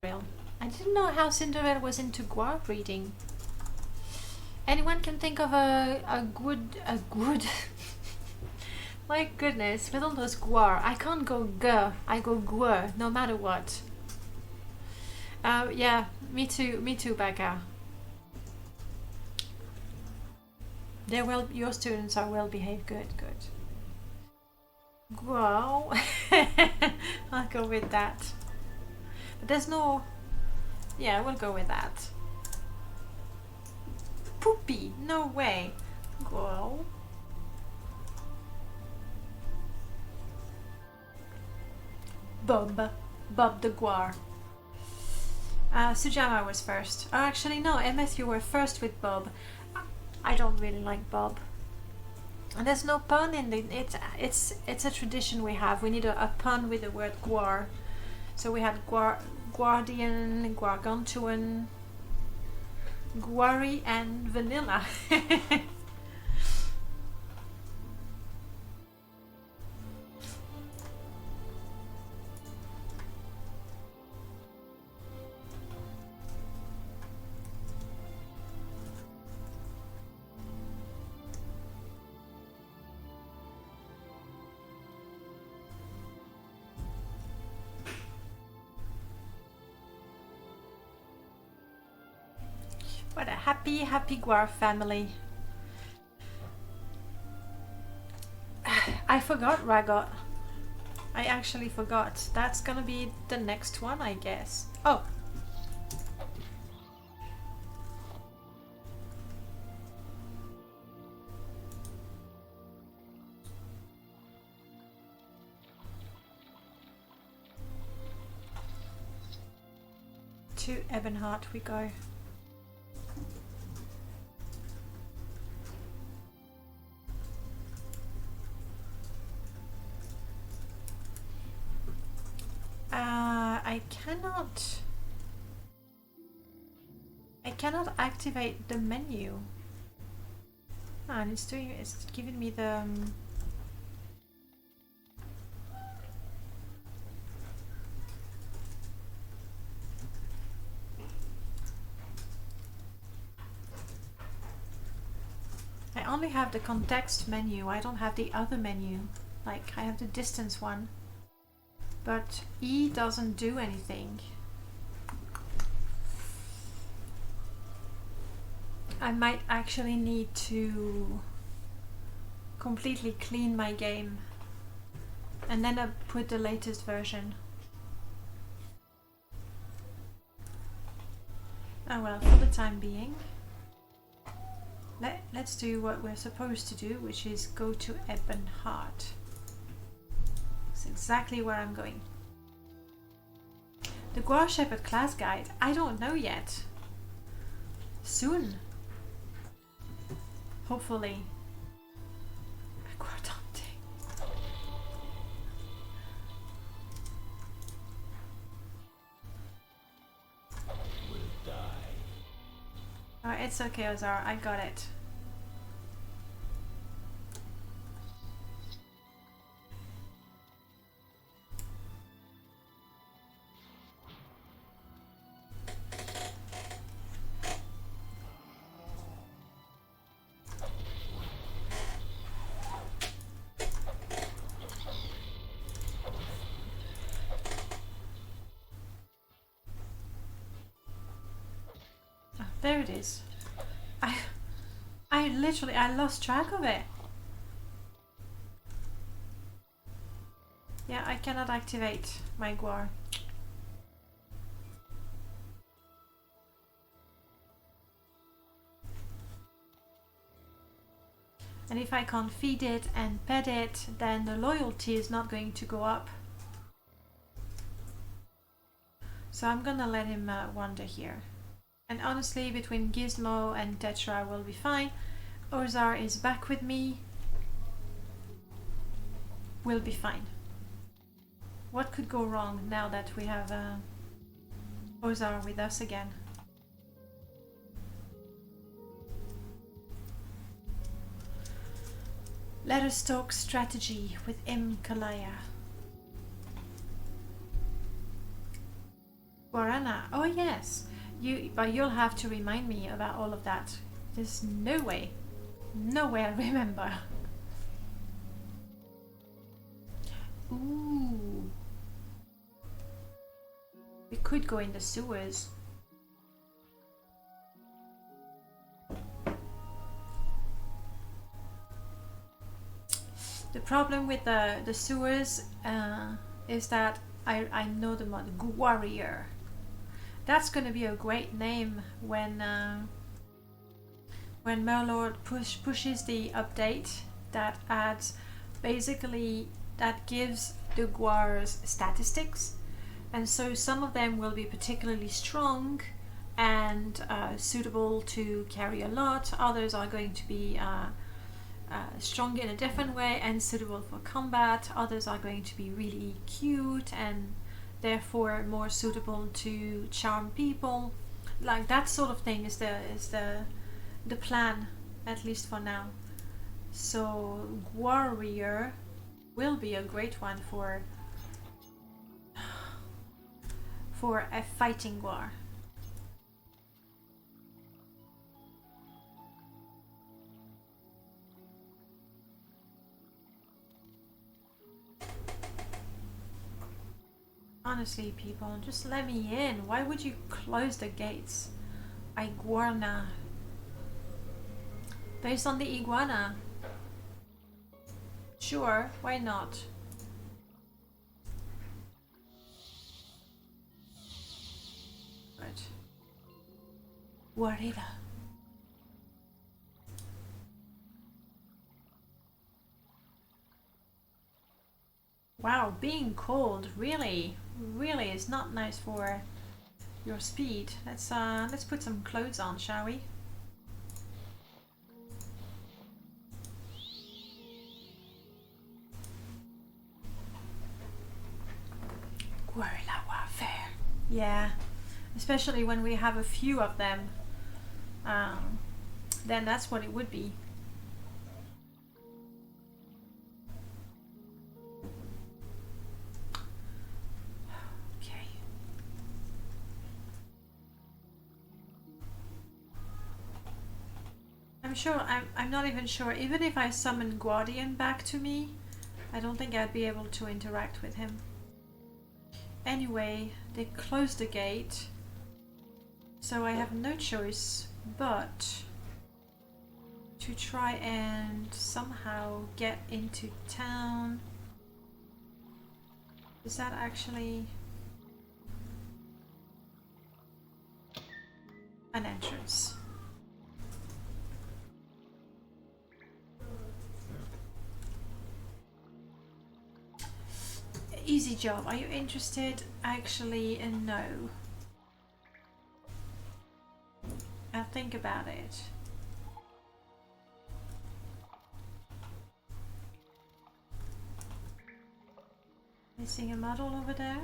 I didn't know how Cinderella was into guar breeding. Anyone can think of a good my goodness, with all those guar, I can't go g, I go guar, no matter what. Yeah, me too, Becca. They're your students are well behaved, good. Guar, I'll go with that. But there's no, yeah, we'll go with that. Poopy, no way. Guar. Bob the Guar. Sujama was first. Oh, actually, no, Emmeth, you were first with Bob. I don't really like Bob. And there's no pun in the. It's a tradition we have. We need a pun with the word Guar. So we had Guardian, Gargantuan, Guari, and Vanilla. What a happy Guar family. I forgot Ragot. I actually forgot. That's gonna be the next one, I guess. Oh. To Ebonheart we go. I cannot activate the menu. And it's giving me the I only have the context menu. I don't have the other menu. Like, I have the distance one. But E doesn't do anything. I might actually need to completely clean my game and then I put the latest version. Oh well, for the time being. Let's do what we're supposed to do, which is go to Ebonheart. That's exactly where I'm going. The Guar Shepherd class guide? I don't know yet. Soon. Hopefully. Oh, it's okay, Ozar. I got it. There it is. I lost track of it. Yeah, I cannot activate my Guar. And if I can't feed it and pet it, then the loyalty is not going to go up. So I'm gonna let him wander here. And honestly, between Gizmo and Tetra will be fine. Ozar is back with me. We'll be fine. What could go wrong now that we have Ozar with us again? Let us talk strategy with Kalaya. Guarana. Oh yes. But you'll have to remind me about all of that. There's no way. No way I remember. Ooh. We could go in the sewers. The problem with the sewers is that I know the mod Warrior. That's going to be a great name when Merlord pushes the update that adds, basically that gives the Guars statistics, and so some of them will be particularly strong and suitable to carry a lot. Others are going to be strong in a different way and suitable for combat. Others are going to be really cute and therefore more suitable to charm people. Like that sort of thing is the plan, at least for now. So Warrior will be a great one for a fighting war. Honestly, people, just let me in. Why would you close the gates? Iguana. Based on the iguana. Sure, why not? Right. Warrior. Wow, being cold really is not nice for your speed. Let's put some clothes on, shall we? Guerrilla warfare. Yeah, especially when we have a few of them. Then that's what it would be. I'm not even sure. Even if I summon Guardian back to me, I don't think I'd be able to interact with him. Anyway, they closed the gate, so I have no choice but to try and somehow get into town. Is that actually an entrance? Easy job. Are you interested? Actually, no. I'll think about it. Missing a model over there.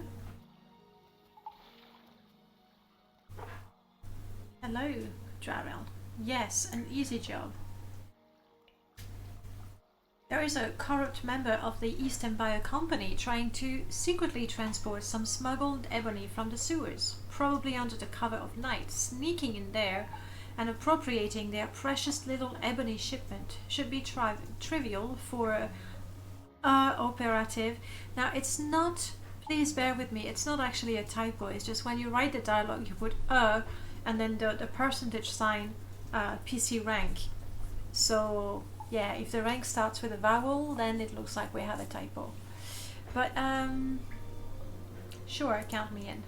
Hello, Drarel. Yes, an easy job. There is a corrupt member of the East Empire Company trying to secretly transport some smuggled ebony from the sewers, probably under the cover of night, sneaking in there and appropriating their precious little ebony shipment. Should be trivial for operative. Now it's not, please bear with me, it's not actually a typo, it's just when you write the dialogue you put and then the percentage sign PC rank. So yeah, if the rank starts with a vowel, then it looks like we have a typo. But sure, count me in.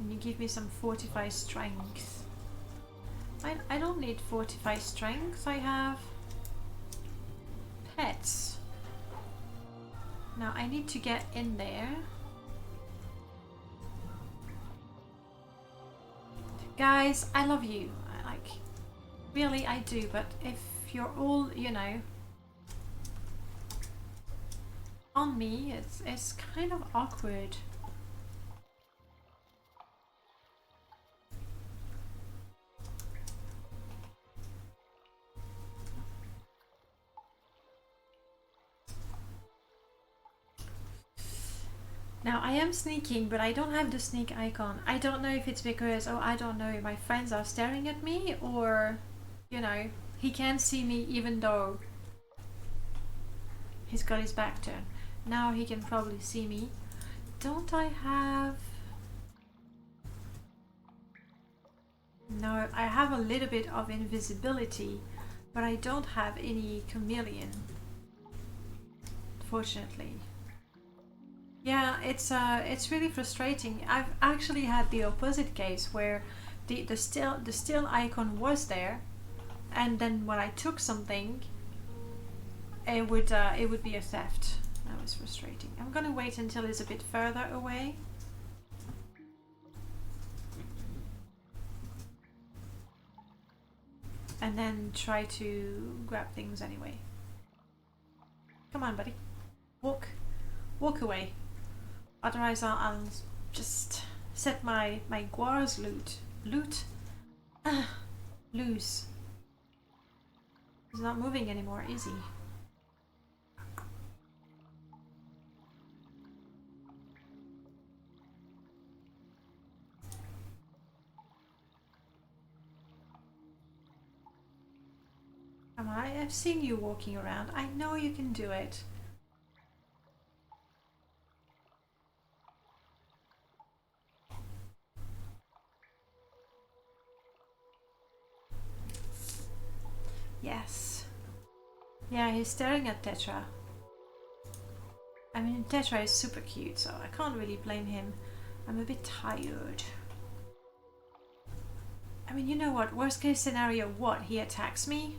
And you give me some fortified strength. I don't need fortified strength, I have pets. Now I need to get in there. Guys, I love you. Really, I do, but if you're all, you know, on me, it's kind of awkward. Now I am sneaking, but I don't have the sneak icon. I don't know if it's because, oh, I don't know, my friends are staring at me, or, you know, he can't see me even though he's got his back turned. Now he can probably see me. Don't I have... No, I have a little bit of invisibility, but I don't have any chameleon, fortunately. Yeah, it's really frustrating. I've actually had the opposite case where the still icon was there, and then when I took something, it would be a theft. That was frustrating. I'm gonna wait until it's a bit further away. And then try to grab things anyway. Come on, buddy. Walk away. Otherwise I'll just set my Guar's loot loose. He's not moving anymore, is he? Come on, I've seen you walking around. I know you can do it. Yes. Yeah, he's staring at Tetra. I mean, Tetra is super cute, so I can't really blame him. I'm a bit tired. I mean, you know what? Worst case scenario, what? He attacks me?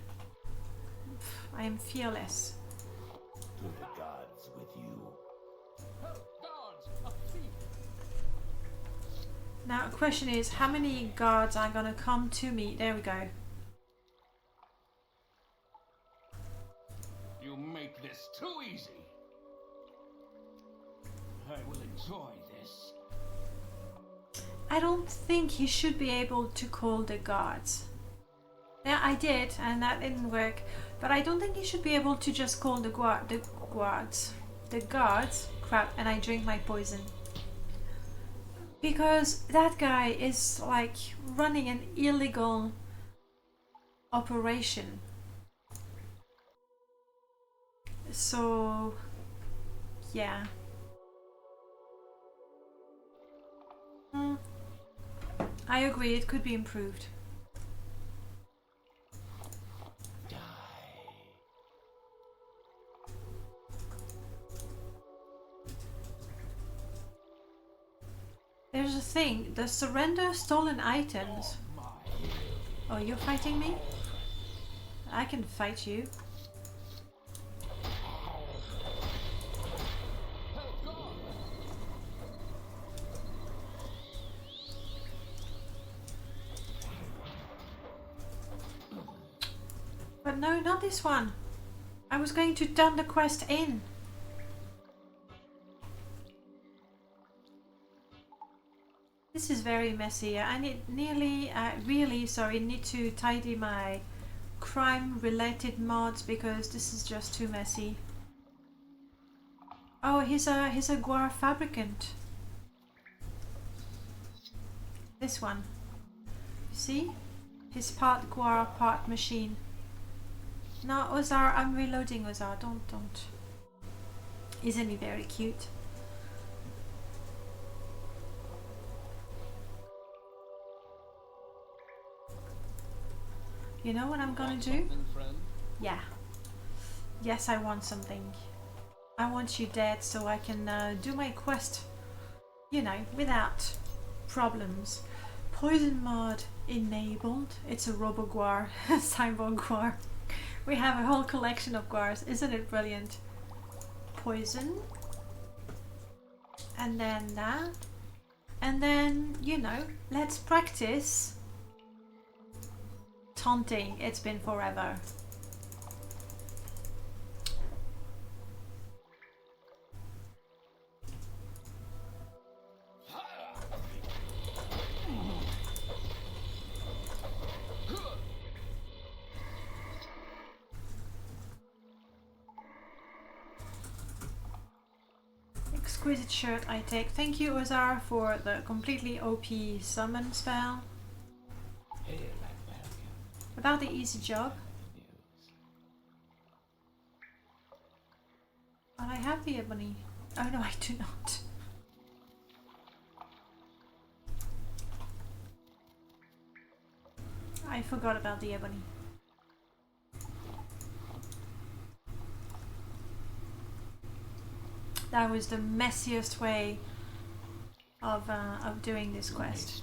I am fearless. To the gods with you. Now, the question is, how many guards are gonna come to me? There we go. You make this too easy. I will enjoy this. I don't think he should be able to call the guards. Yeah, I did, and that didn't work. But I don't think he should be able to just call the guards. Crap, and I drink my poison. Because that guy is like running an illegal operation. So, yeah. I agree, it could be improved. There's a thing, the surrender stolen items. Oh, you're fighting me? I can fight you. But no, not this one. I was going to turn the quest in. This is very messy. I need need to tidy my crime-related mods because this is just too messy. Oh, he's a guar fabricant. This one. See? He's part guar, part machine. No, Ozar, I'm reloading Ozar. Don't. Isn't he very cute? You know what I'm gonna do? Yeah. Yes, I want something. I want you dead so I can do my quest, you know, without problems. Poison mod enabled. It's a robo-guar, cyborg guar. We have a whole collection of guars. Isn't it brilliant? Poison. And then that. And then, you know, let's practice taunting. It's been forever. exquisite shirt I take. Thank you, Ozar, for the completely OP summon spell. Without the easy job. But I have the ebony. Oh no, I do not. I forgot about the ebony. That was the messiest way of doing this quest.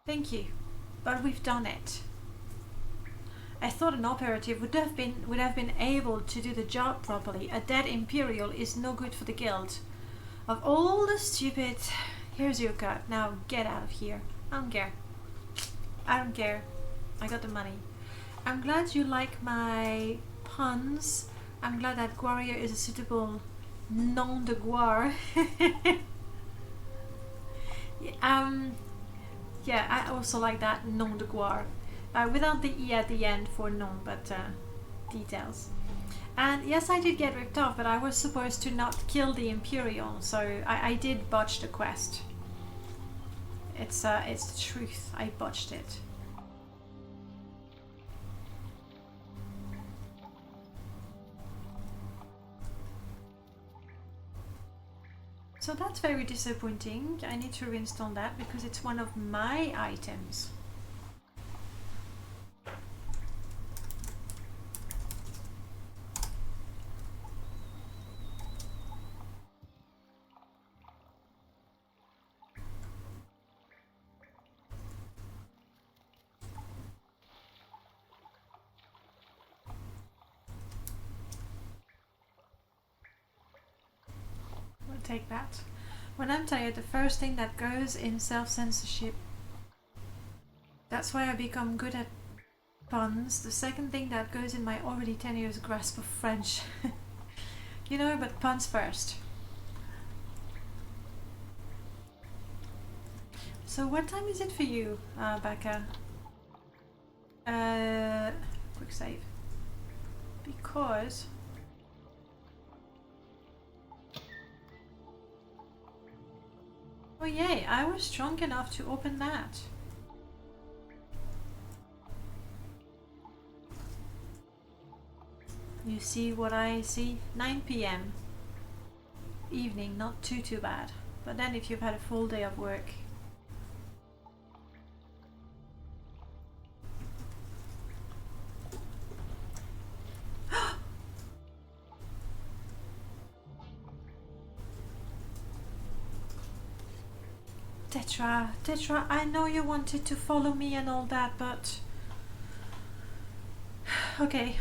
Thank you, but we've done it. I thought an operative would have been able to do the job properly. A dead Imperial is no good for the guild. Of all the stupid... Here's your cut. Now get out of here. I don't care. I don't care. I got the money. I'm glad you like my puns. I'm glad that Guaria is a suitable nom de guerre. Yeah, I also like that nom de guerre. Without the E at the end for nom, but details. And yes, I did get ripped off, but I was supposed to not kill the Imperial, so I did botch the quest. It's the truth. I botched it. So that's very disappointing. I need to reinstall that because it's one of my items. Take that. When I'm tired, the first thing that goes in self-censorship. That's why I become good at puns. The second thing that goes in my already 10 years grasp of French. You know, but puns first. So what time is it for you, Becca? Quick save. Because... Oh yay, I was drunk enough to open that. You see what I see? 9 PM. Evening, not too bad. But then if you've had a full day of work... Tetra, I know you wanted to follow me and all that, but... Okay,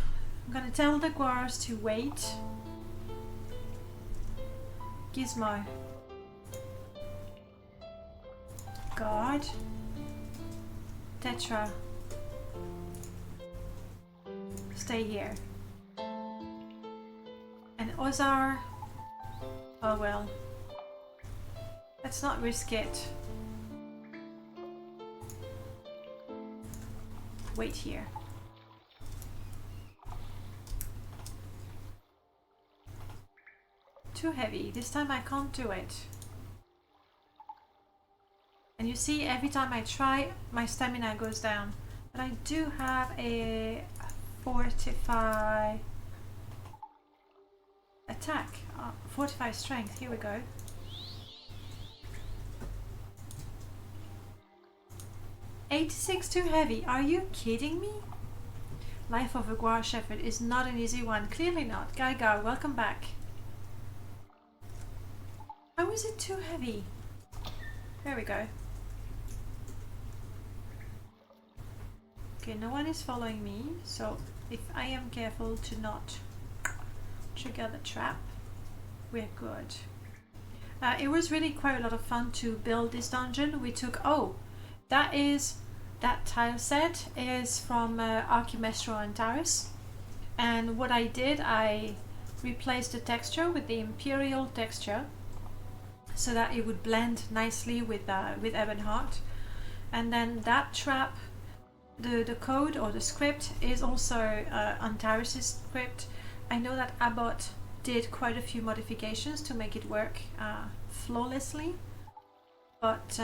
I'm gonna tell the guards to wait. Gizmo. Guard. Tetra. Stay here. And Ozar... Oh well. Let's not risk it. Wait here. Too heavy. This time I can't do it. And you see, every time I try, my stamina goes down. But I do have a fortify attack. Fortify strength. Here we go. 86 too heavy. Are you kidding me? Life of a Guar Shepherd is not an easy one. Clearly not. Gaigar, welcome back. How is it too heavy? There we go. Okay, no one is following me, so if I am careful to not trigger the trap, we're good. It was really quite a lot of fun to build this dungeon. We took... Oh! That tile set is from Archimestro Antares, and what I did, I replaced the texture with the Imperial texture so that it would blend nicely with Ebonheart. And then that trap, the code or the script is also Antares' script. I know that Abbott did quite a few modifications to make it work flawlessly, but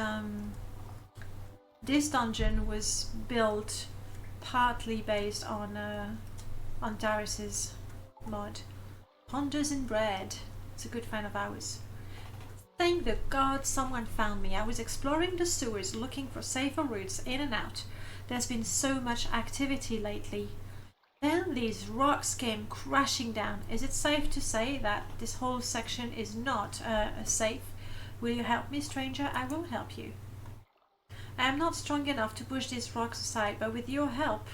this dungeon was built partly based on Darius's mod. Ponders in Bread. It's a good friend of ours. Thank the gods someone found me. I was exploring the sewers looking for safer routes in and out. There's been so much activity lately. Then these rocks came crashing down. Is it safe to say that this whole section is not safe? Will you help me, stranger? I will help you. I am not strong enough to push these rocks aside, but with your help,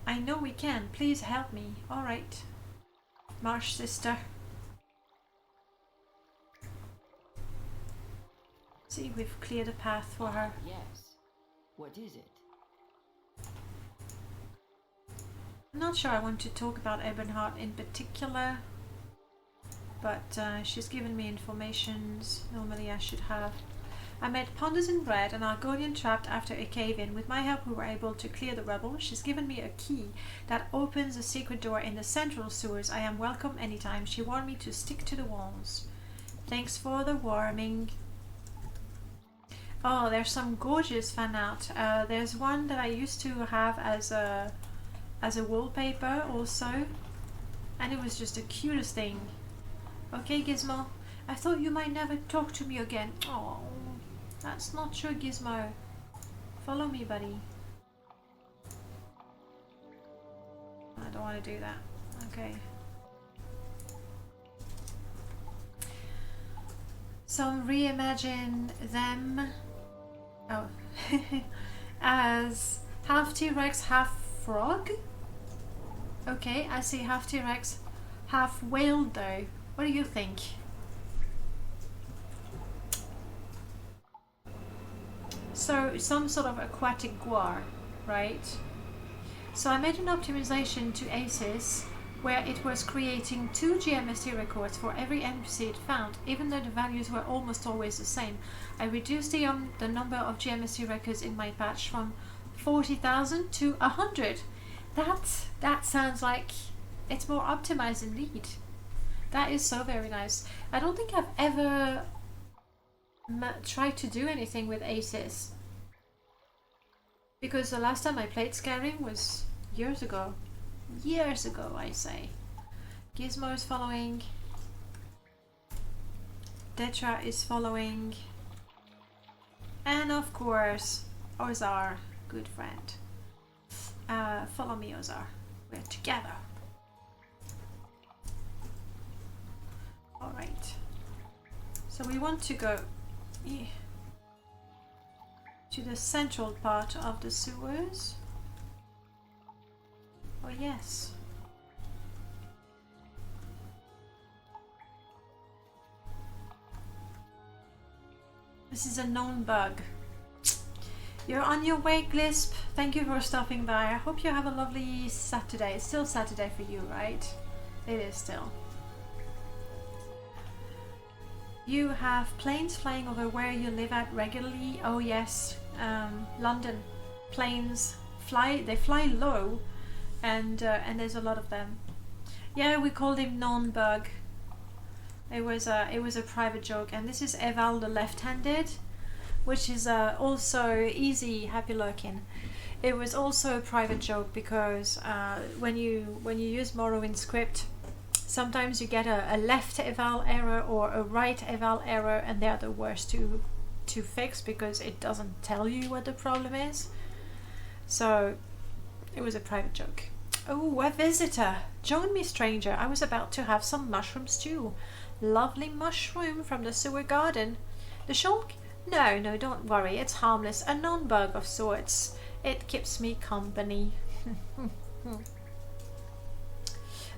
I know we can. Please help me. All right. Marsh sister. See, we've cleared a path for her. Yes. What is it? I'm not sure I want to talk about Ebonheart in particular, but she's given me informations normally I should have. I met Ponders in Bread, an Argonian trapped after a cave-in. With my help we were able to clear the rubble. She's given me a key that opens a secret door in the central sewers. I am welcome anytime. She warned me to stick to the walls. Thanks for the warming. Oh, there's some gorgeous fan art. There's one that I used to have as a wallpaper also, and it was just the cutest thing. Okay, Gizmo, I thought you might never talk to me again. Oh, that's not true, Gizmo. Follow me, buddy. I don't want to do that. Okay. So reimagine them as half T-Rex, half frog. Okay, I see half T-Rex, half whale though. What do you think? So some sort of aquatic guar, right? So I made an optimization to ACES where it was creating 2 GMST records for every NPC it found, even though the values were almost always the same. I reduced the number of GMST records in my patch from 40,000 to 100. That sounds like it's more optimized indeed. That is so very nice. I don't think I've ever tried to do anything with ACES, because the last time I played Skyrim was years ago. Years ago, I say. Gizmo is following. Detra is following. And of course, Ozar, good friend. Follow me, Ozar. We're together. Alright. So we want to go to the central part of the sewers. Oh yes. This is a known bug. You're on your way, Glisp. Thank you for stopping by. I hope you have a lovely Saturday. It's still Saturday for you, right? It is still. You have planes flying over where you live at regularly. Oh yes, London. Planes fly. They fly low. And there's a lot of them. Yeah, we called him non-bug. It was a private joke, and this is Eval the left-handed, which is also easy, happy lurking. It was also a private joke because when you use Morrowind script, sometimes you get a left eval error or a right eval error, and they're the worst to fix because it doesn't tell you what the problem is. So it was a private joke. Oh, a visitor! Join me, stranger. I was about to have some mushroom stew. Lovely mushroom from the sewer garden. The shulk? No, don't worry. It's harmless. A non-bug of sorts. It keeps me company.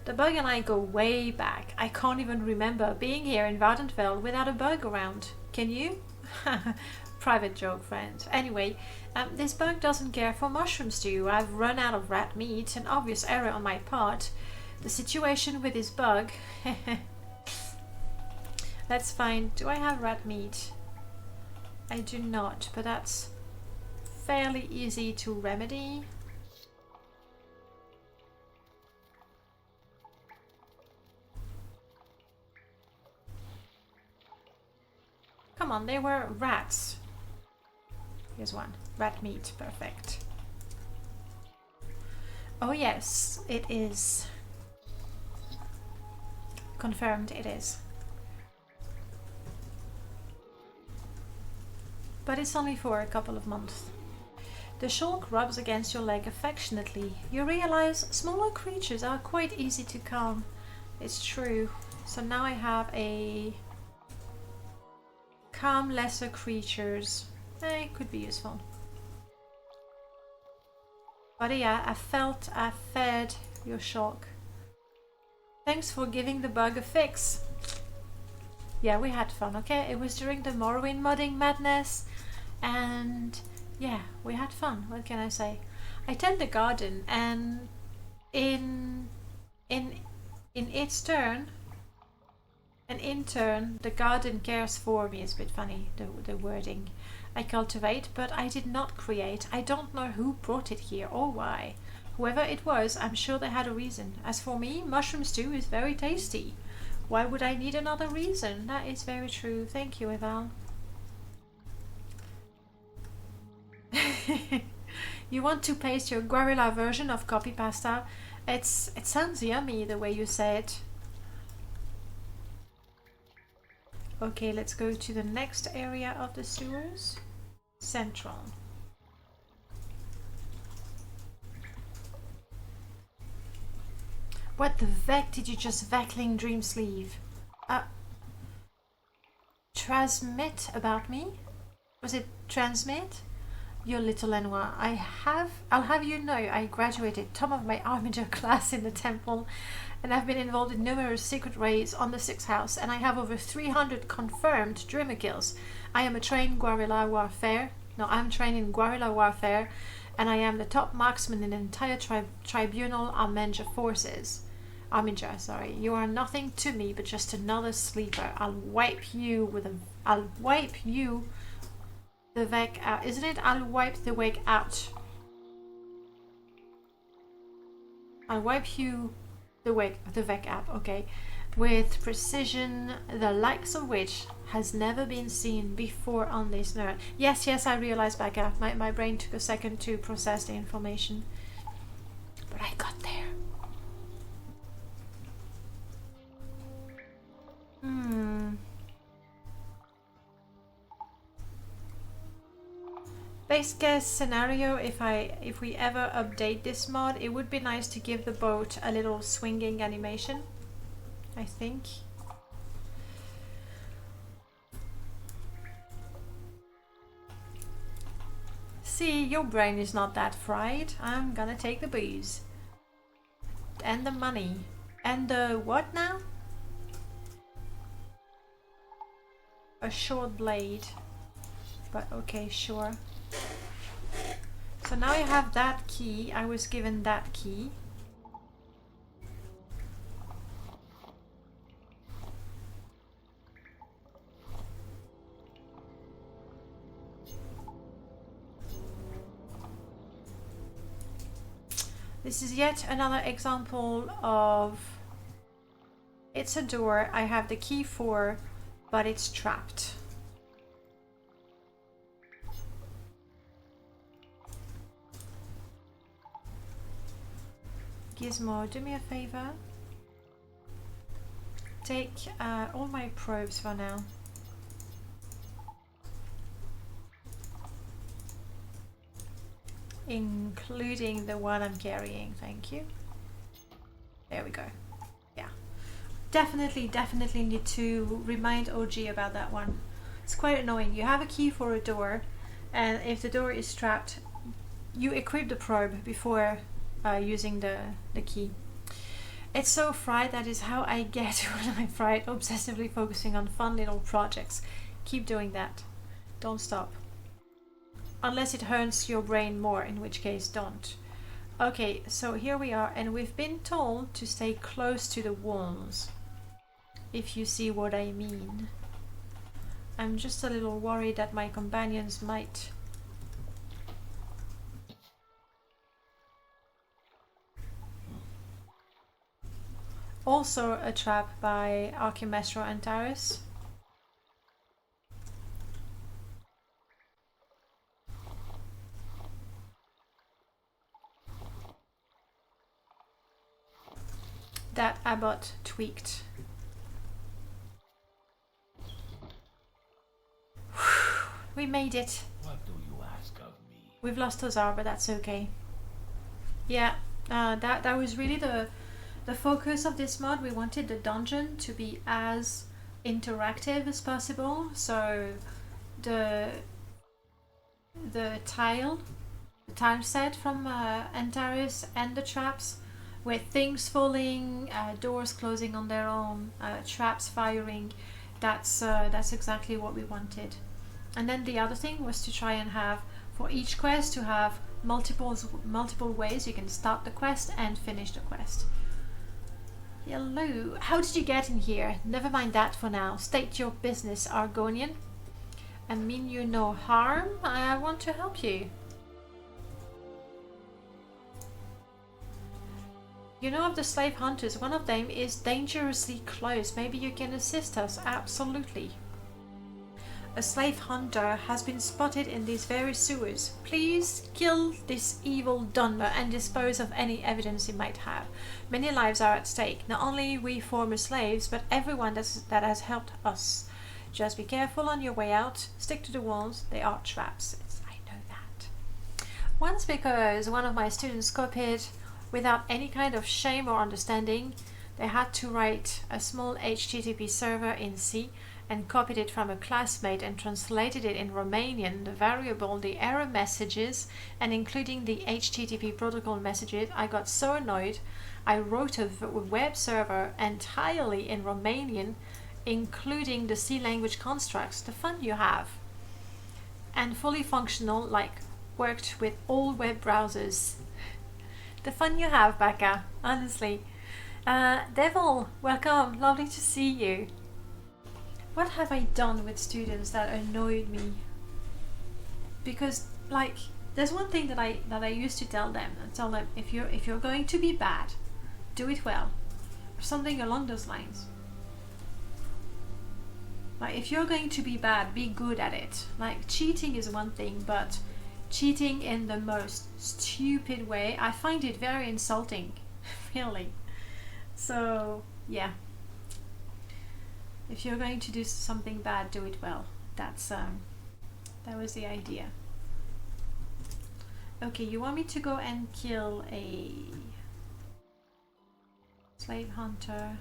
The bug and I go way back. I can't even remember being here in Vardenfell without a bug around. Can you? Private joke, friend. Anyway, this bug doesn't care for mushroom stew. I've run out of rat meat, an obvious error on my part. The situation with this bug... Let's find... Do I have rat meat? I do not, but that's fairly easy to remedy. Come on, they were rats. Here's one. Rat meat, perfect. Oh yes, it is. Confirmed it is. But it's only for a couple of months. The shark rubs against your leg affectionately. You realize smaller creatures are quite easy to calm. It's true. So now I have a calm lesser creatures. It could be useful. But yeah, I fed your shark. Thanks for giving the bug a fix. Yeah, we had fun, okay? It was during the Morrowind modding madness, and yeah, we had fun. What can I say? I tend the garden, and in its turn, and in turn, the garden cares for me. It's a bit funny, the wording. I cultivate, but I did not create. I don't know who brought it here or why. Whoever it was, I'm sure they had a reason. As for me, mushroom stew is very tasty. Why would I need another reason? That is very true. Thank you, Eval. You want to paste your guerrilla version of copy pasta? It sounds yummy the way you say it. Okay, let's go to the next area of the sewers. Central. What the veck did you just vackling dream sleeve? Transmit about me? Was it transmit? You little Lenoir. I'll have you know I graduated top of my armature class in the temple, and I've been involved in numerous secret raids on the Sixth House, and I have over 300 confirmed dreamer kills. I am a trained guerrilla warfare. No, I'm trained in guerrilla warfare, and I am the top marksman in the entire tribunal Arminger forces. Arminger, sorry. You are nothing to me but just another sleeper. I'll wipe you the Vec out. Isn't it? I'll wipe the Vec out. I'll wipe you the Vec out, okay. With precision, the likes of which has never been seen before on this nerd. Yes, I realized back up. My brain took a second to process the information. But I got there. Base case scenario, if we ever update this mod, it would be nice to give the boat a little swinging animation, I think. See, your brain is not that fried. I'm gonna take the booze. And the money. And the what now? A short blade. But okay, sure. So now I have that key. I was given that key. This is yet another example of it's a door I have the key for, but it's trapped. Gizmo, do me a favor. Take all my probes for now. Including the one I'm carrying, thank you. There we go. Yeah. Definitely need to remind OG about that one. It's quite annoying. You have a key for a door, and if the door is trapped, you equip the probe before using the key. It's so fried, that is how I get when I'm fried, obsessively focusing on fun little projects. Keep doing that. Don't stop. Unless it hurts your brain more, in which case don't. Okay, so here we are, and we've been told to stay close to the walls. If you see what I mean. I'm just a little worried that my companions might... Also a trap by Archimestro Antares. that Abbott tweaked. We made it. What do you ask of me? We've lost Ozar, but that's okay. Yeah, that was really the focus of this mod. We wanted the dungeon to be as interactive as possible. So the tile set from Antares and the traps with things falling, doors closing on their own, traps firing. That's exactly what we wanted. And then the other thing was to try and have, for each quest, to have multiple ways you can start the quest and finish the quest. Hello, how did you get in here? Never mind that for now. State your business, Argonian. I mean you no harm. I want to help you. You know of the slave hunters, one of them is dangerously close. Maybe you can assist us. Absolutely. A slave hunter has been spotted in these very sewers. Please kill this evil Dunmer and dispose of any evidence he might have. Many lives are at stake. Not only we former slaves, but everyone that has helped us. Just be careful on your way out. Stick to the walls. They are traps. I know that. Once, because one of my students copied without any kind of shame or understanding, they had to write a small HTTP server in C and copied it from a classmate and translated it in Romanian, the variable, the error messages, and including the HTTP protocol messages. I got so annoyed, I wrote a web server entirely in Romanian, including the C language constructs, the fun you have, and fully functional, like worked with all web browsers. The fun you have, Becca, honestly. Devil, welcome, lovely to see you. What have I done with students that annoyed me? Because, like, there's one thing that I used to tell them. I tell them, if you're going to be bad, do it well, or something along those lines. Like, if you're going to be bad, be good at it. Like, cheating is one thing, but cheating in the most stupid way, I find it very insulting, really. So, yeah. If you're going to do something bad, do it well. That was the idea. Okay, you want me to go and kill a slave hunter?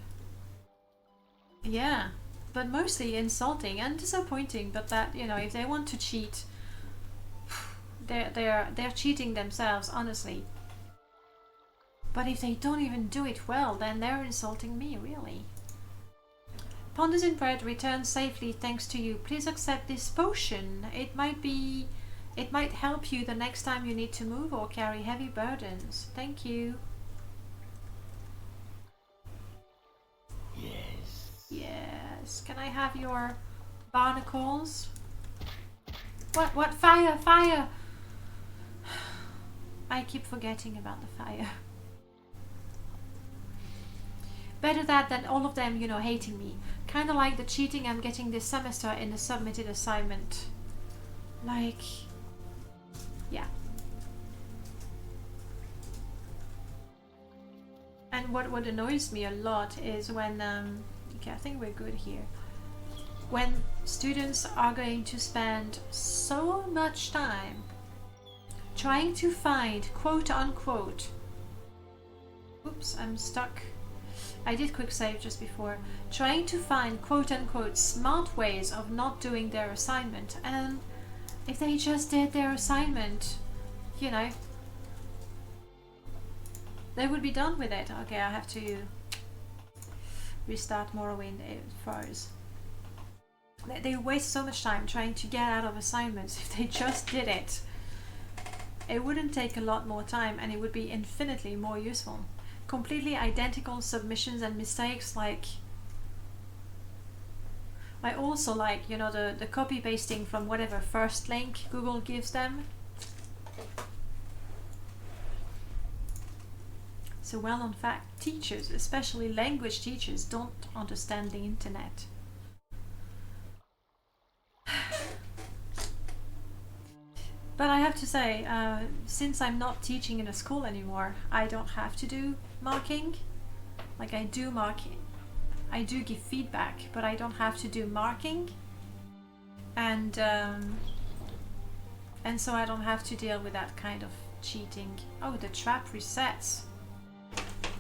Yeah, but mostly insulting and disappointing. But that, you know, if they want to cheat, they're cheating themselves, honestly. But if they don't even do it well, then they're insulting me, really. Ponders in bread return safely thanks to you. Please accept this potion. It might help you the next time you need to move or carry heavy burdens. Thank you. Yes. Yes. Can I have your barnacles? What? Fire! Fire! I keep forgetting about the fire. Better that than all of them, you know, hating me. Kind of like the cheating I'm getting this semester in the submitted assignment. Like, yeah. And what annoys me a lot is when, okay, I think we're good here. When students are going to spend so much time trying to find, quote unquote, oops, I'm stuck. I did quick save just before. Trying to find quote-unquote smart ways of not doing their assignment, and if they just did their assignment, you know, they would be done with it. Okay, I have to restart Morrowind. It froze. They waste so much time trying to get out of assignments. If they just did it, it wouldn't take a lot more time and it would be infinitely more useful. Completely identical submissions and mistakes, like I also like, you know, the copy pasting from whatever first link Google gives them. So well-known fact, teachers, especially language teachers, don't understand the internet. But I have to say, since I'm not teaching in a school anymore, I don't have to do marking. Like I do marking, I do give feedback, but I don't have to do marking, and so I don't have to deal with that kind of cheating. Oh, the trap resets.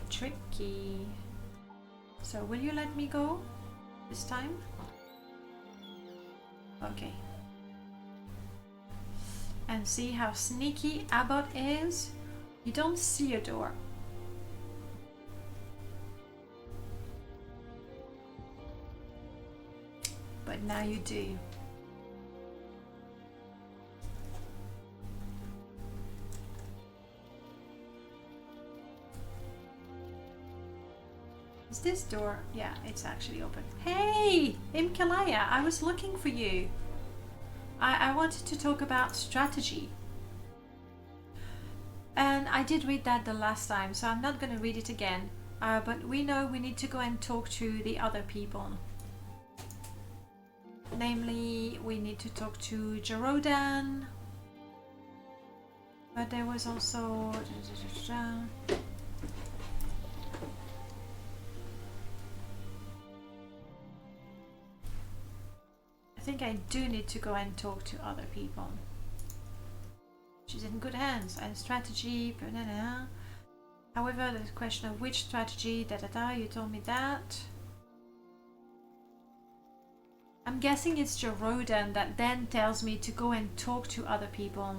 Tricky. So will you let me go this time? Okay. And see how sneaky Abbott is? You don't see a door. But now you do. Is this door? Yeah, it's actually open. Hey, Imkalaya, I was looking for you. I wanted to talk about strategy. And I did read that the last time, so I'm not going to read it again. But we know we need to go and talk to the other people. Namely, we need to talk to Jerodan. But there was also... I think I do need to go and talk to other people. She's in good hands. And strategy, banana. However, the question of which strategy, you told me that. I'm guessing it's Jerodan that then tells me to go and talk to other people.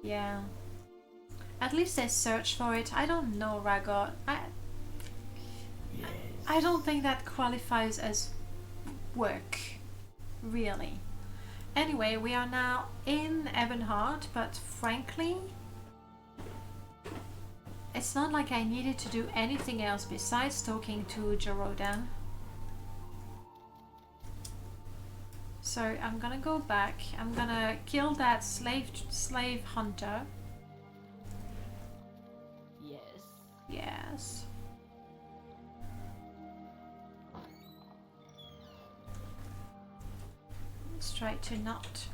Yeah. At least they search for it. I don't know, Ragot. Yes. I don't think that qualifies as work, really. Anyway, we are now in Ebonheart, but frankly, it's not like I needed to do anything else besides talking to Jerodan. So I'm gonna go back. I'm gonna kill that slave hunter. Yes. Yes. Let's try to not.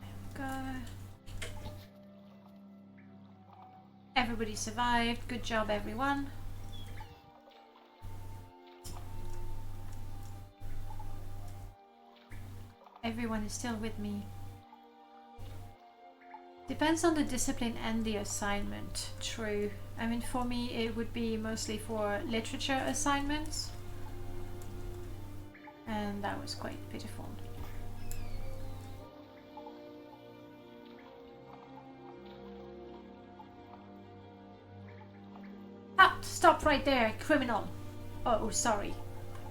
There we go. Everybody survived. Good job, everyone. Everyone is still with me. Depends on the discipline and the assignment. True. I mean, for me, it would be mostly for literature assignments. And that was quite pitiful. Ah! Stop right there, criminal! Oh, sorry.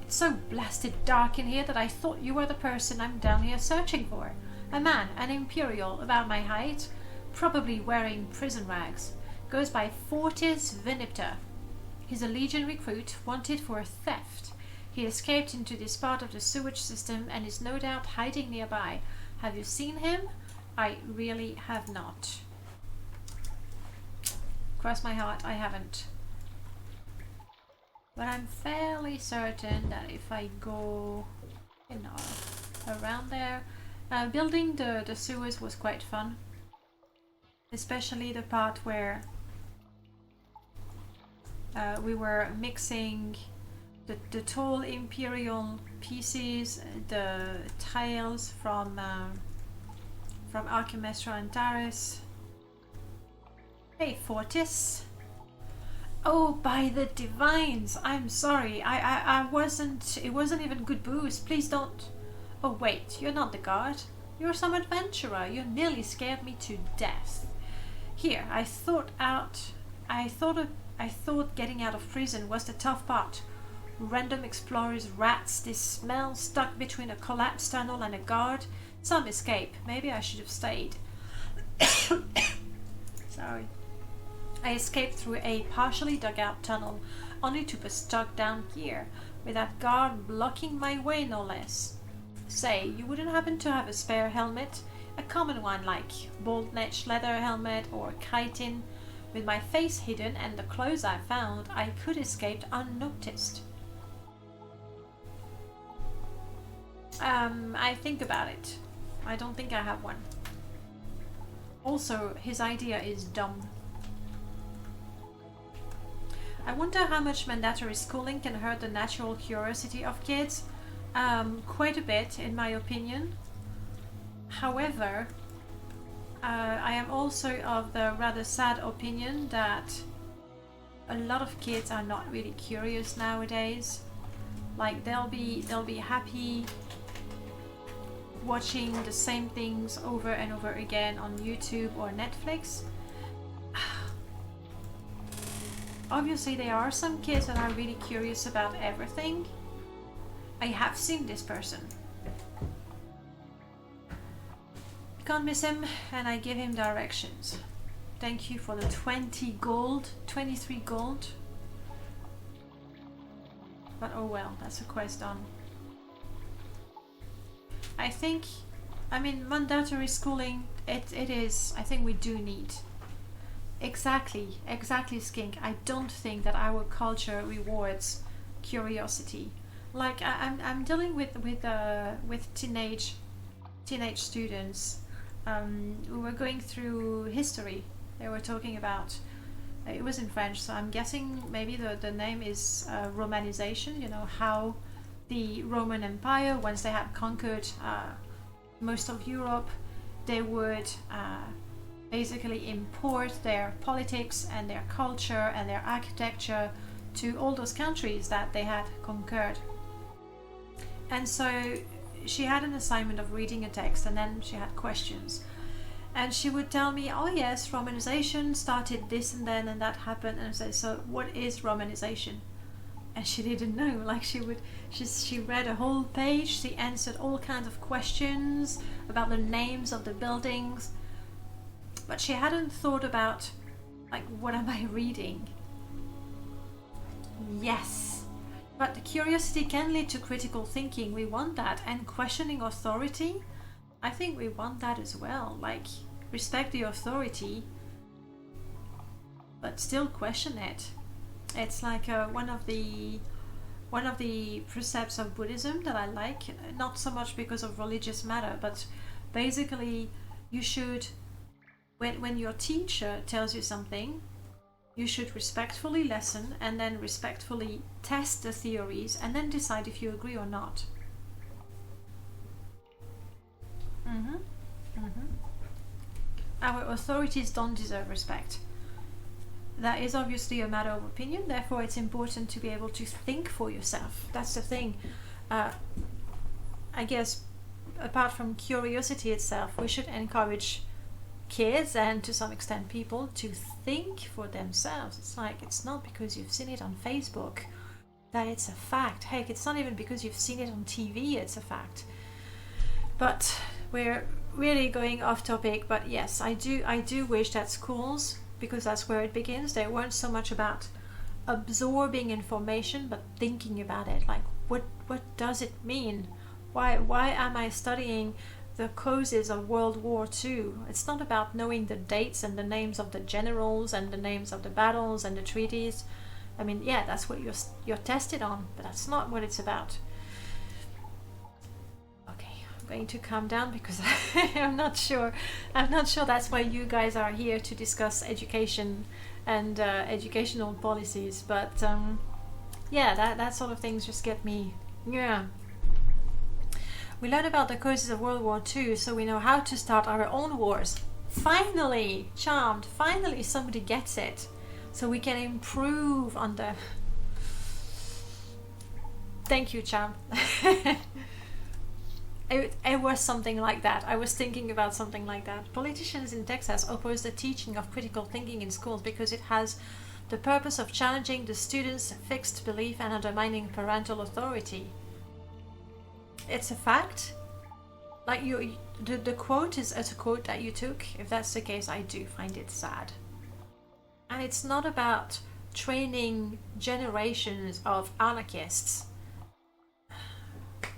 It's so blasted dark in here that I thought you were the person I'm down here searching for. A man, an Imperial, about my height, probably wearing prison rags. Goes by Fortis Vinipter. He's a Legion recruit, wanted for theft. He escaped into this part of the sewage system and is no doubt hiding nearby. Have you seen him? I really have not. Cross my heart, I haven't. But I'm fairly certain that if I go, you know, around there, building the sewers was quite fun. Especially the part where we were mixing the tall Imperial pieces, the tiles from Archimestra and Taris. Hey, Fortis. Oh, by the divines! I'm sorry. I wasn't. It wasn't even good booze. Please don't. Oh wait, you're not the guard. You're some adventurer. You nearly scared me to death. Here, I thought getting out of prison was the tough part. Random explorers, rats, this smell stuck between a collapsed tunnel and a guard. Some escape. Maybe I should have stayed. Sorry. I escaped through a partially dug out tunnel, only to be stuck down here, with that guard blocking my way no less. Say, you wouldn't happen to have a spare helmet? A common one like bolt-edged leather helmet or chitin? With my face hidden and the clothes I found, I could escape unnoticed. I think about it. I don't think I have one. Also, his idea is dumb. I wonder how much mandatory schooling can hurt the natural curiosity of kids. Quite a bit, in my opinion. However, I am also of the rather sad opinion that a lot of kids are not really curious nowadays. Like they'll be happy watching the same things over and over again on YouTube or Netflix. Obviously there are some kids that are really curious about everything. I have seen this person. Can't miss him, and I give him directions. Thank you for the 20 gold, 23 gold. But oh well, that's a quest done. I think, I mean, mandatory schooling, it is, I think we do need. Exactly, Skink. I don't think that our culture rewards curiosity. Like I'm dealing with teenage students who were going through history. They were talking about, it was in French, so I'm guessing maybe the name is Romanization. You know, how the Roman Empire, once they had conquered most of Europe, they would basically import their politics and their culture and their architecture to all those countries that they had conquered. And so she had an assignment of reading a text, and then she had questions. And she would tell me, oh yes, Romanization started this and then and that happened. And I said, so what is Romanization? And she didn't know. Like she read a whole page, she answered all kinds of questions about the names of the buildings. But she hadn't thought about, like, what am I reading? Yes. But the curiosity can lead to critical thinking. We want that. And questioning authority, I think we want that as well. Like, respect the authority, but still question it. It's like one of the precepts of Buddhism that I like, not so much because of religious matter, but basically you should, when your teacher tells you something, you should respectfully listen and then respectfully test the theories and then decide if you agree or not. Our authorities don't deserve respect. That is obviously a matter of opinion, therefore it's important to be able to think for yourself. That's the thing. I guess apart from curiosity itself, we should encourage kids and to some extent people to think for themselves. It's like, it's not because you've seen it on Facebook that it's a fact. Heck, it's not even because you've seen it on TV it's a fact. But we're really going off topic. But yes, I do wish that schools, because that's where it begins, they weren't so much about absorbing information but thinking about it. Like, what does it mean? Why am I studying the causes of World War II? It's not about knowing the dates and the names of the generals and the names of the battles and the treaties. I mean, yeah, that's what you're tested on, but that's not what it's about. Okay, I'm going to calm down because I'm not sure that's why you guys are here, to discuss education and educational policies. But yeah, that sort of things just get me. Yeah. We learned about the causes of World War II, so we know how to start our own wars. Finally! Charmed! Finally somebody gets it. So we can improve on the... Thank you, Charmed. It was something like that. I was thinking about something like that. Politicians in Texas oppose the teaching of critical thinking in schools because it has the purpose of challenging the students' fixed belief and undermining parental authority. It's a fact. Like the quote is a quote that you took. If that's the case, I do find it sad. And it's not about training generations of anarchists.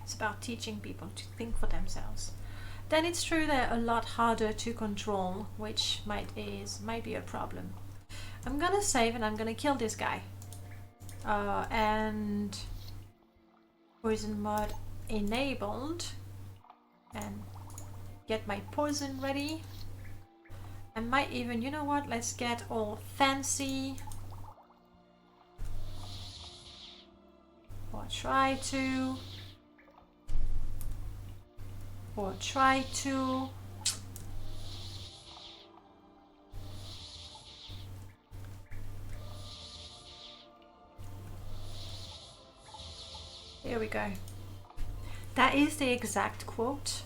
It's about teaching people to think for themselves. Then it's true they're a lot harder to control, which might be a problem. I'm gonna save and I'm gonna kill this guy. And poison mud enabled, and get my poison ready. I might even, you know what, let's get all fancy. or try to, or try to. Here we go. That is the exact quote.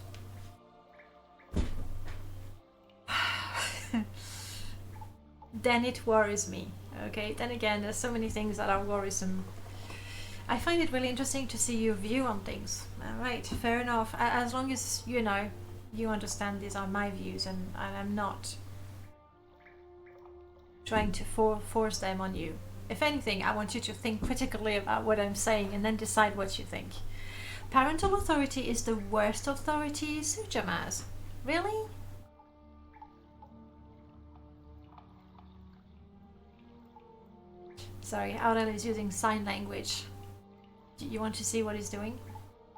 Then it worries me. Okay, then again, there's so many things that are worrisome. I find it really interesting to see your view on things. Alright, fair enough. As long as, you know, you understand these are my views and I'm not trying to force them on you. If anything, I want you to think critically about what I'm saying and then decide what you think. Parental authority is the worst authority, Sujamaz. Really? Sorry, Aurel is using sign language. Do you want to see what he's doing?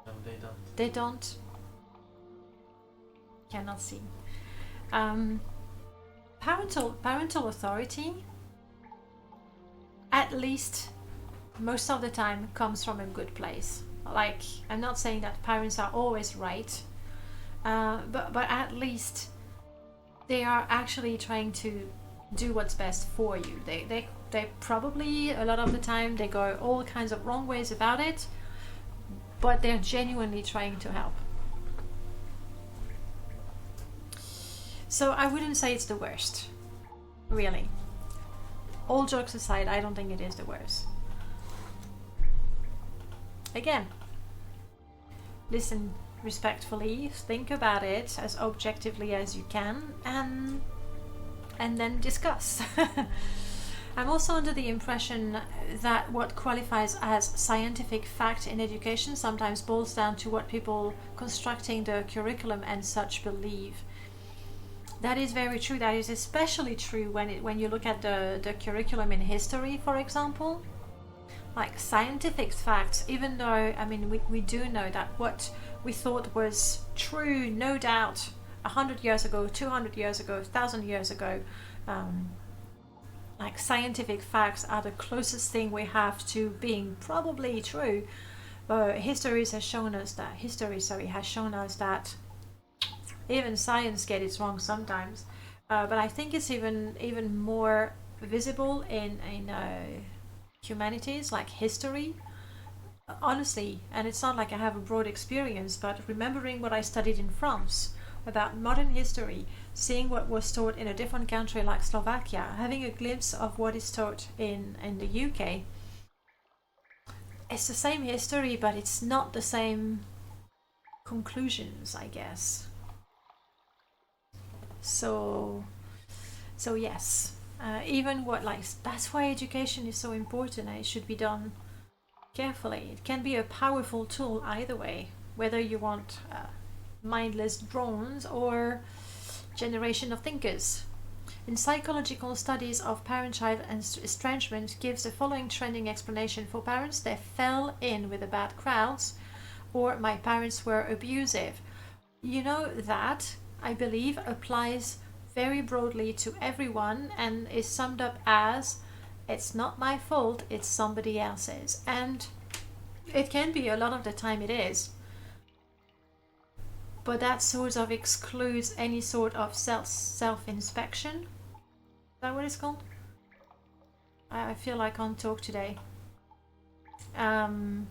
No, they don't. They don't? Cannot see. Parental authority, at least most of the time, comes from a good place. Like, I'm not saying that parents are always right, but at least they are actually trying to do what's best for you. They probably, a lot of the time, they go all kinds of wrong ways about it, but they're genuinely trying to help. So I wouldn't say it's the worst, really. All jokes aside, I don't think it is the worst. Again, listen respectfully, think about it as objectively as you can, and then discuss. I'm also under the impression that what qualifies as scientific fact in education sometimes boils down to what people constructing the curriculum and such believe. That is very true. That is especially true when you look at the curriculum in history, for example. Like scientific facts, even though, I mean, we do know that what we thought was true, no doubt, 100 years ago, 200 years ago, 1,000 years ago, like scientific facts are the closest thing we have to being probably true. History has shown us that even science gets it wrong sometimes. But I think it's even more visible in humanities, like history. Honestly, and it's not like I have a broad experience, but remembering what I studied in France about modern history, seeing what was taught in a different country like Slovakia, having a glimpse of what is taught in the UK, it's the same history, but it's not the same conclusions, I guess. So yes, even what, like, that's why education is so important, and it should be done carefully. It can be a powerful tool either way, whether you want mindless drones or generation of thinkers. In psychological studies of parent-child estrangement gives the following trending explanation for parents: they fell in with the bad crowds, or my parents were abusive. You know, that I believe applies very broadly to everyone and is summed up as, it's not my fault, it's somebody else's. And it can be, a lot of the time it is, but that sort of excludes any sort of self-inspection. Is that what it's called? I feel I can't talk today. And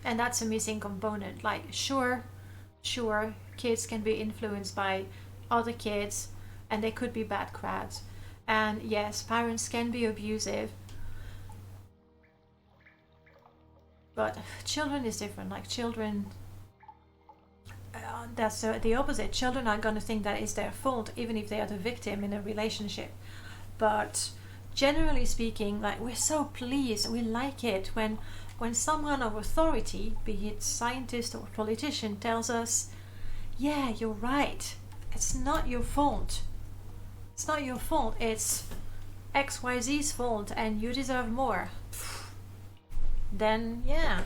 that's a missing component. Like, sure, kids can be influenced by other kids, and they could be bad crowds. And yes, parents can be abusive. But children is different. Like, children, that's the opposite. Children are going to think that it's their fault, even if they are the victim in a relationship. But generally speaking, like, we're so pleased, we like it when someone of authority, be it scientist or politician, tells us, yeah, you're right, it's not your fault. It's not your fault, it's XYZ's fault, and you deserve more. Then, yeah,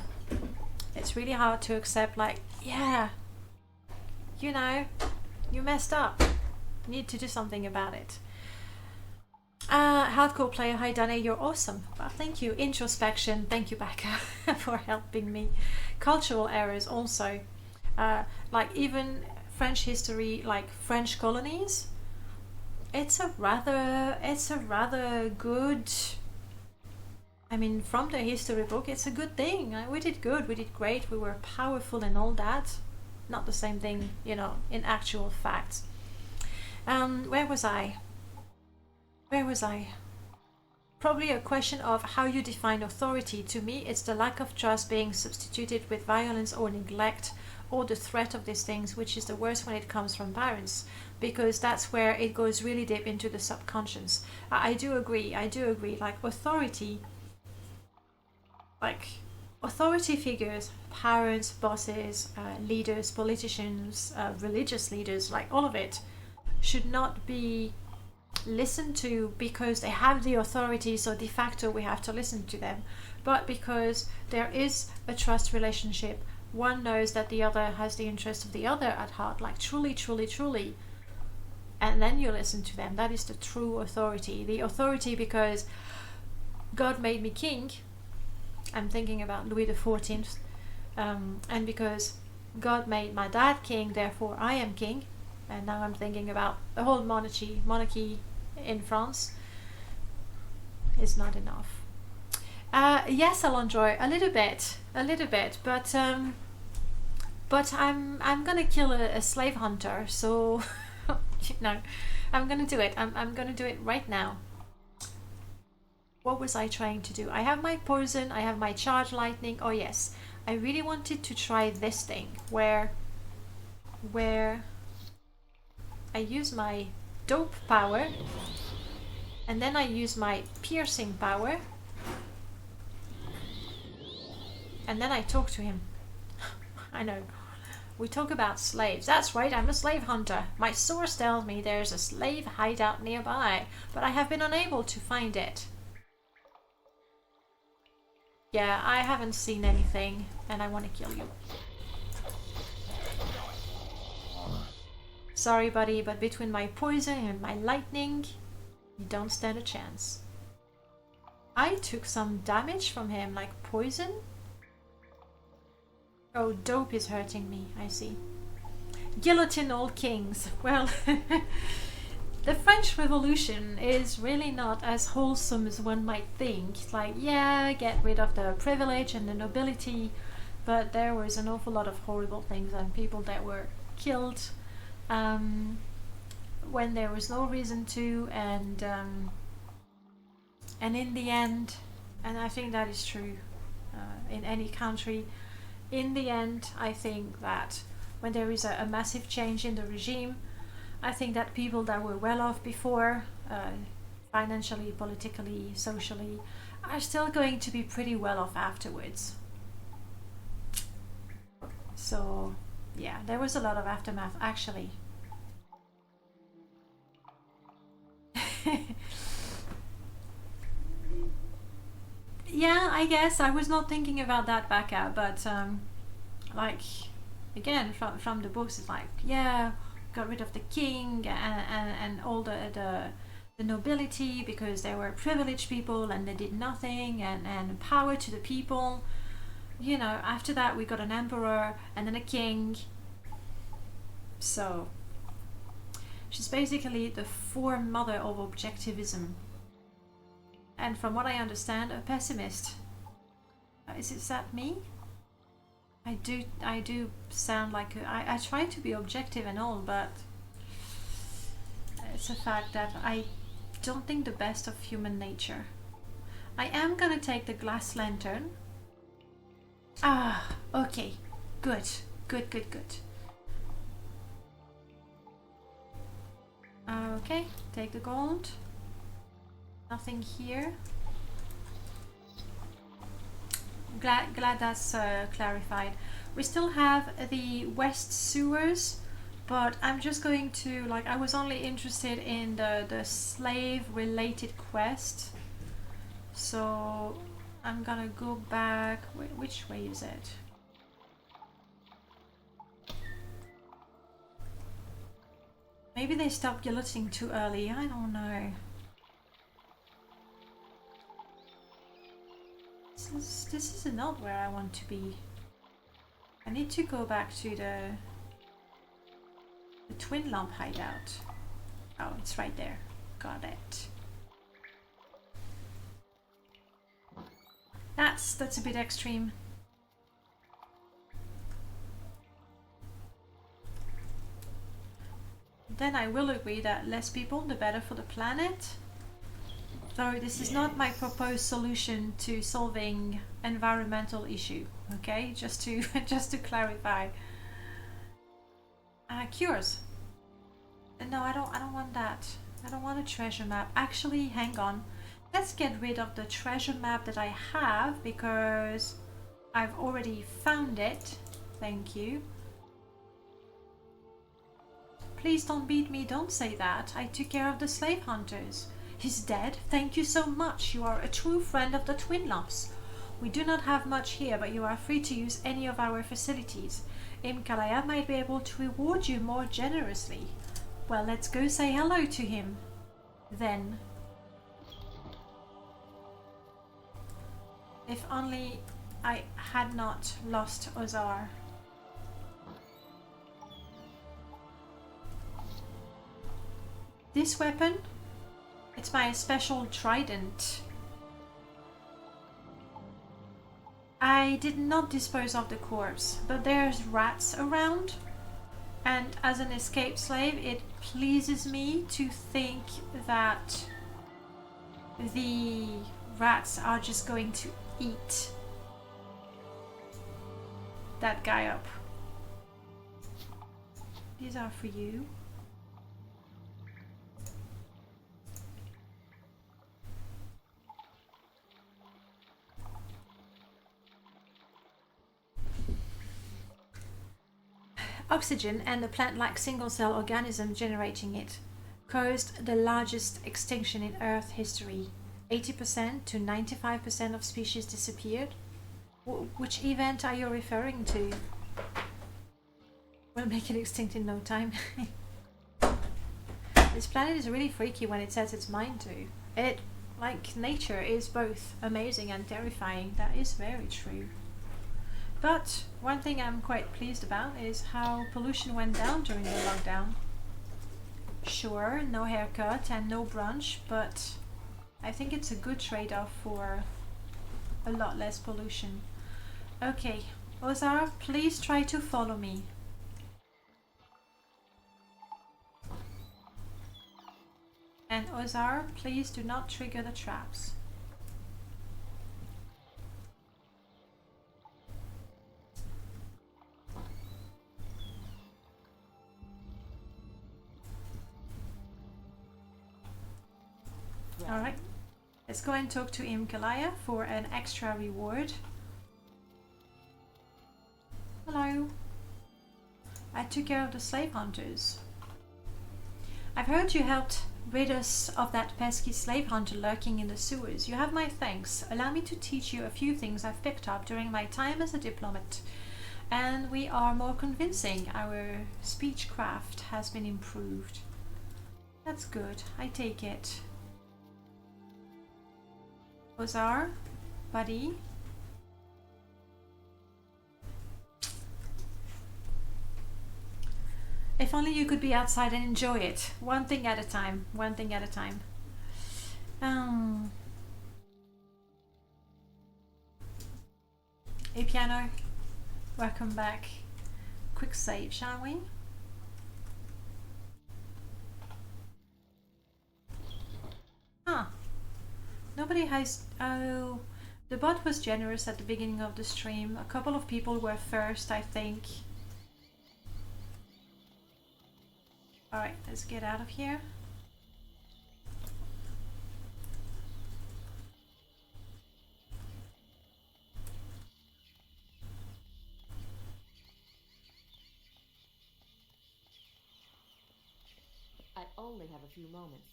it's really hard to accept, like, yeah, you know, you messed up. You need to do something about it. Hardcore player, hi Danny, you're awesome. Well, thank you. Introspection, thank you, Becca, for helping me. Cultural errors also. Like even French history, like French colonies, it's a rather good, I mean, from the history book, it's a good thing. We did good, we did great, we were powerful and all that. Not the same thing, you know, in actual facts. Where was I? Probably a question of how you define authority. To me, it's the lack of trust being substituted with violence or neglect, or the threat of these things, which is the worst when it comes from parents, because that's where it goes really deep into the subconscious. I do agree. Like authority figures, parents, bosses, leaders, politicians, religious leaders, like all of it, should not be listened to because they have the authority, so de facto we have to listen to them, but because there is a trust relationship. One knows that the other has the interest of the other at heart, like truly, and then you listen to them. That is the true authority. The authority because God made me king. I'm thinking about Louis XIV, and because God made my dad king, therefore I am king. And now I'm thinking about the whole monarchy in France is not enough. Yes, Alondroy, a little bit, but I'm gonna kill a slave hunter, so you know, I'm gonna do it. I'm gonna do it right now. What was I trying to do? I have my poison, I have my charge lightning. Oh yes, I really wanted to try this thing where I use my dope power and then I use my piercing power and then I talk to him. I know. We talk about slaves. That's right, I'm a slave hunter. My source tells me there's a slave hideout nearby, but I have been unable to find it. Yeah, I haven't seen anything and I want to kill you. Sorry, buddy, but between my poison and my lightning, you don't stand a chance. I took some damage from him, like poison. Oh, dope is hurting me, I see. Guillotine all kings. Well, the French Revolution is really not as wholesome as one might think. It's like, yeah, get rid of the privilege and the nobility, but there was an awful lot of horrible things and people that were killed when there was no reason to, and in the end, and I think that is true in any country, in the end I think that when there is a massive change in the regime, I think that people that were well off before, financially, politically, socially, are still going to be pretty well off afterwards. So yeah, there was a lot of aftermath actually. Yeah, I guess I was not thinking about that back out, but like again from the books, it's like, yeah, got rid of the king and all the nobility because they were privileged people and they did nothing, and power to the people. You know, after that we got an emperor and then a king. So she's basically the foremother of objectivism. And from what I understand, a pessimist. Is that me? I do sound like I try to be objective and all, but it's a fact that I don't think the best of human nature. I am gonna take the glass lantern. Ah, okay. Good. Okay, take the gold. Nothing here. Glad that's clarified. We still have the west sewers, but I'm just going to, like, I was only interested in the slave related quest, so I'm gonna go back. Wait, which way is it? Maybe they stopped guillotining too early, I don't know. is not where I want to be. I need to go back to the twin lump hideout. Oh, it's right there. Got it. That's a bit extreme. Then I will agree that less people, the better for the planet. Though this is not my proposed solution to solving environmental issue. Okay, just to clarify. Cures. No, I don't want that. I don't want a treasure map. Actually, hang on. Let's get rid of the treasure map that I have because I've already found it. Thank you. Please don't beat me, don't say that. I took care of the slave hunters. He's dead? Thank you so much. You are a true friend of the Twin Lumps. We do not have much here, but you are free to use any of our facilities. Imkalaya might be able to reward you more generously. Well, let's go say hello to him. Then. If only I had not lost Ozar. This weapon, it's my special trident. I did not dispose of the corpse, but there's rats around, and as an escaped slave, it pleases me to think that the rats are just going to eat that guy up. These are for you. Oxygen and the plant-like single-cell organism generating it caused the largest extinction in Earth history. 80% to 95% of species disappeared. Which event are you referring to? We'll make it extinct in no time. This planet is really freaky when it sets its mind to. It, like nature, is both amazing and terrifying. That is very true. But one thing I'm quite pleased about is how pollution went down during the lockdown. Sure, no haircut and no brunch, but I think it's a good trade-off for a lot less pollution. Okay, Ozar, please try to follow me. And Ozar, please do not trigger the traps. Alright, let's go and talk to Imkalaya for an extra reward. Hello. I took care of the slave hunters. I've heard you helped rid us of that pesky slave hunter lurking in the sewers. You have my thanks. Allow me to teach you a few things I've picked up during my time as a diplomat. And we are more convincing. Our speechcraft has been improved. That's good. I take it. Ozar, buddy. If only you could be outside and enjoy it. One thing at a time. One thing at a time. Hey piano. Welcome back. Quick save, shall we? Huh. Nobody has... Oh, the bot was generous at the beginning of the stream. A couple of people were first, I think. Alright, let's get out of here. I only have a few moments.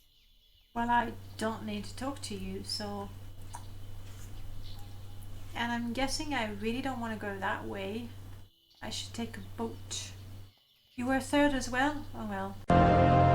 Well, I don't need to talk to you, so... And I'm guessing I really don't want to go that way. I should take a boat. You were third as well? Oh well.